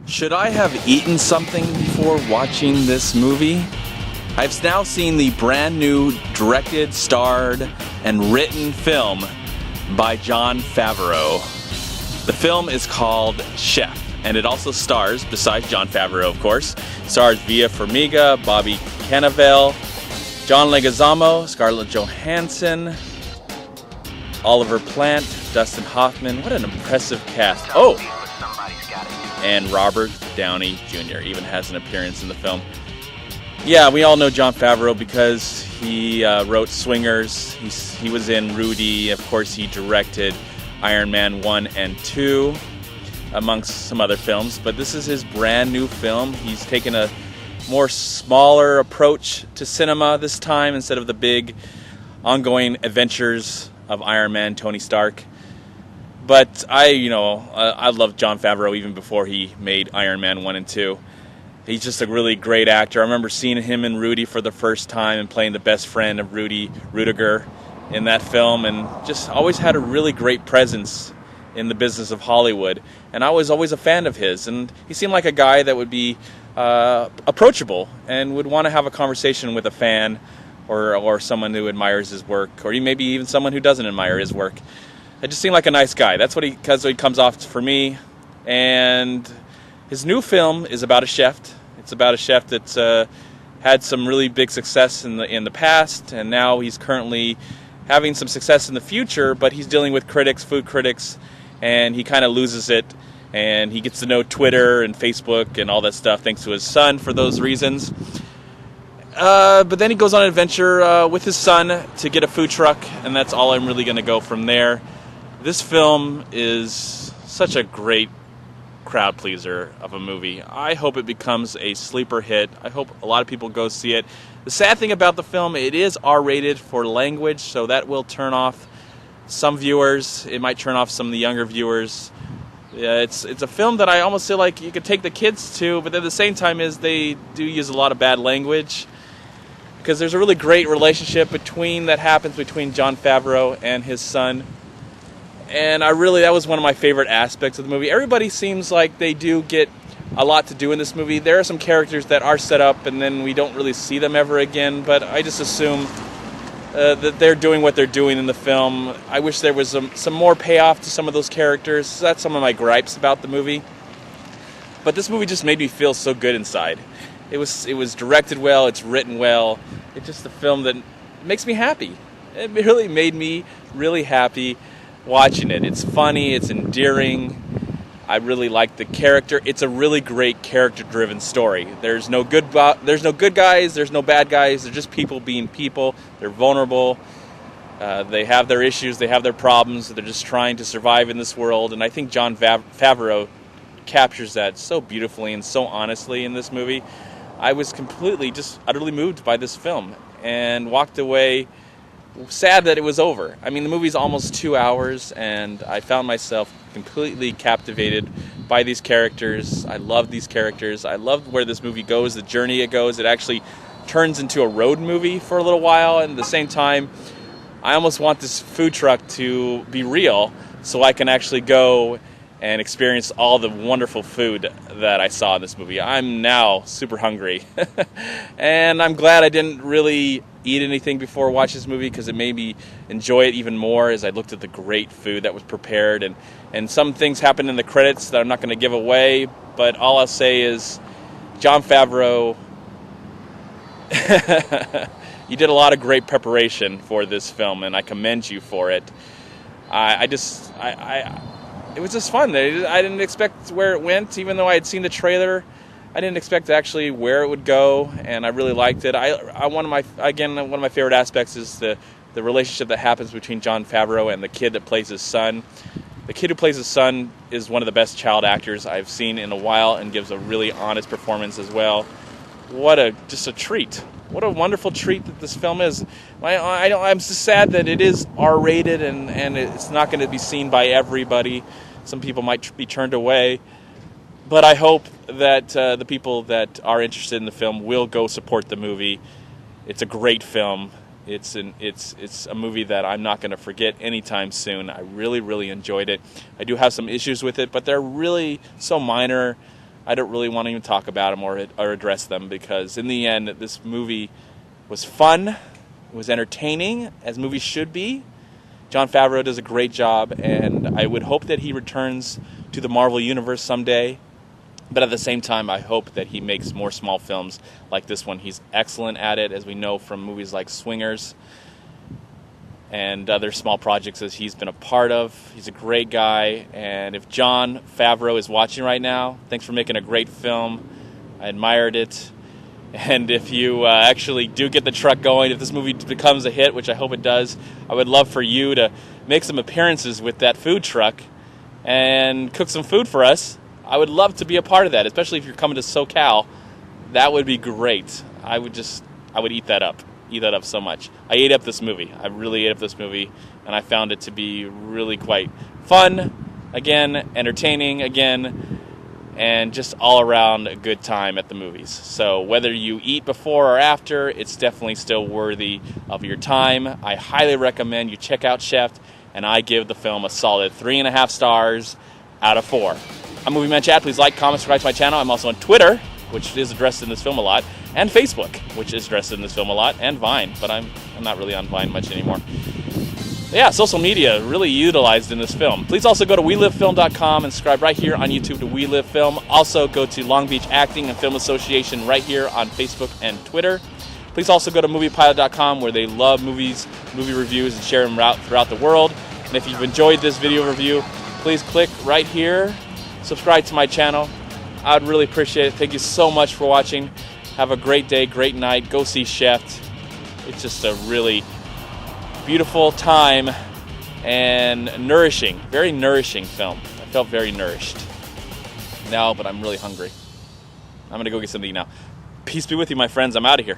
Should I have eaten something before watching this movie? I've now seen the brand new directed, starred, and written film by Jon Favreau. The film is called Chef, and it also stars, besides Jon Favreau of course, stars Via Farmiga, Bobby Cannavale, John Leguizamo, Scarlett Johansson, Oliver Plant, Dustin Hoffman. What an impressive cast. Oh! And Robert Downey Jr. even has an appearance in the film. Yeah, we all know Jon Favreau because he wrote Swingers. He was in Rudy. Of course, he directed Iron Man 1 and 2, amongst some other films. But this is his brand new film. He's taken a more smaller approach to cinema this time instead of the big ongoing adventures of Iron Man, Tony Stark. But I loved Jon Favreau even before he made Iron Man 1 and 2. He's just a really great actor. I remember seeing him in Rudy for the first time and playing the best friend of Rudiger in that film, and just always had a really great presence in the business of Hollywood. And I was always a fan of his, and he seemed like a guy that would be approachable and would want to have a conversation with a fan or someone who admires his work, or maybe even someone who doesn't admire his work. It just seemed like a nice guy. That's what he comes off for me. And his new film is about a chef. It's about a chef that's had some really big success in the past, and now he's currently having some success in the future, but he's dealing with food critics, and he kind of loses it, and he gets to know Twitter and Facebook and all that stuff thanks to his son for those reasons. But then he goes on an adventure with his son to get a food truck, and that's all I'm really going to go from there. This film is such a great crowd pleaser of a movie. I hope it becomes a sleeper hit. I hope a lot of people go see it. The sad thing about the film, it is R-rated for language, so that will turn off some viewers. It might turn off some of the younger viewers. Yeah, it's a film that I almost feel like you could take the kids to, but at the same time they do use a lot of bad language, because there's a really great relationship that happens between Jon Favreau and his son. And that was one of my favorite aspects of the movie. Everybody seems like they do get a lot to do in this movie. There are some characters that are set up and then we don't really see them ever again, but I just assume that they're doing what they're doing in the film. I wish there was some more payoff to some of those characters. That's some of my gripes about the movie. But this movie just made me feel so good inside. It was directed well, it's written well. It's just a film that makes me happy. It really made me really happy watching it. It's funny, it's endearing. I really like the character. It's a really great character-driven story. There's no good guys, there's no bad guys. They're just people being people. They're vulnerable. They have their issues, they have their problems. They're just trying to survive in this world. And I think Jon Favreau captures that so beautifully and so honestly in this movie. I was completely, just utterly moved by this film and walked away sad that it was over. I mean, the movie's almost 2 hours, and I found myself completely captivated by these characters. I love these characters. I love where this movie goes, the journey it goes. It actually turns into a road movie for a little while, and at the same time, I almost want this food truck to be real so I can actually go and experience all the wonderful food that I saw in this movie. I'm now super hungry. And I'm glad I didn't really eat anything before watching this movie, because it made me enjoy it even more as I looked at the great food that was prepared. And some things happened in the credits that I'm not going to give away, but all I'll say is, Jon Favreau, you did a lot of great preparation for this film, and I commend you for it. It was just fun. I didn't expect where it went, even though I had seen the trailer. I didn't expect actually where it would go, and I really liked it. One of my favorite aspects is the relationship that happens between Jon Favreau and the kid that plays his son. The kid who plays his son is one of the best child actors I've seen in a while, and gives a really honest performance as well. Just a treat. What a wonderful treat that this film is. I'm just sad that it is R-rated and it's not going to be seen by everybody. Some people might be turned away. But I hope that the people that are interested in the film will go support the movie. It's a great film. It's a movie that I'm not going to forget anytime soon. I really, really enjoyed it. I do have some issues with it, but they're really so minor. I don't really want to even talk about them or address them, because in the end, this movie was fun, it was entertaining, as movies should be. Jon Favreau does a great job, and I would hope that he returns to the Marvel Universe someday. But at the same time, I hope that he makes more small films like this one. He's excellent at it, as we know from movies like Swingers and other small projects that he's been a part of. He's a great guy, and if Jon Favreau is watching right now, thanks for making a great film. I admired it. And if you actually do get the truck going, if this movie becomes a hit, which I hope it does, I would love for you to make some appearances with that food truck and cook some food for us. I would love to be a part of that, especially if you're coming to SoCal. That would be great. I would eat that up. Eat that up so much. I ate up this movie. I really ate up this movie, and I found it to be really quite fun, again, entertaining, again, and just all around a good time at the movies. So whether you eat before or after, it's definitely still worthy of your time. I highly recommend you check out Chef, and I give the film a solid 3.5 stars out of 4. I'm MovieManCHAD. Please like, comment, subscribe to my channel. I'm also on Twitter, which is addressed in this film a lot, and Facebook, which is addressed in this film a lot, and Vine, but I'm not really on Vine much anymore. Yeah, social media really utilized in this film. Please also go to WeLiveFilm.com and subscribe right here on YouTube to We Live Film. Also go to Long Beach Acting and Film Association right here on Facebook and Twitter. Please also go to MoviePilot.com, where they love movies, movie reviews, and share them out throughout the world. And if you've enjoyed this video review, please click right here, subscribe to my channel. I would really appreciate it. Thank you so much for watching. Have a great day, great night. Go see Chef. It's just a really beautiful time and nourishing, very nourishing film. I felt very nourished. Now, but I'm really hungry. I'm going to go get something to eat now. Peace be with you, my friends. I'm out of here.